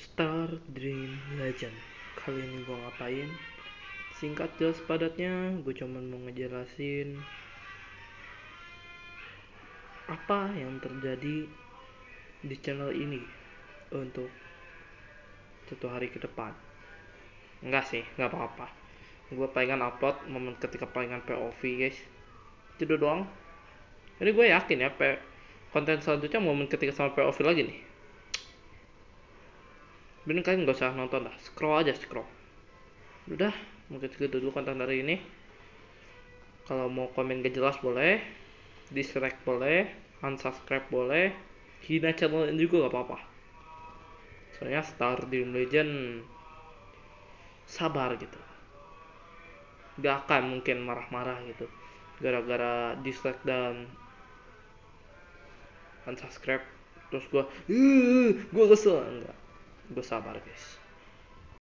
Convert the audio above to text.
Star Dream Legend. Kali ini gue ngapain? Singkat jelas padatnya, gue cuman mau ngejelasin apa yang terjadi di channel ini untuk 1 hari ke depan. Enggak sih, enggak apa-apa. Gue palingan upload momen ketika palingan POV guys. Itu doang. Jadi gue yakin ya konten selanjutnya momen ketika sama POV lagi nih. Bener kalian gak usah nonton lah, scroll aja scroll. Udah, mungkin segitu dulu konten hari ini. Kalau mau komen gak jelas boleh, dislike boleh, unsubscribe boleh, hina channel ini juga gak apa-apa. Soalnya Star Dream Legend sabar gitu, gak akan mungkin marah-marah gitu gara-gara dislike dan unsubscribe terus gue kesel. Enggak, gue sabar guys.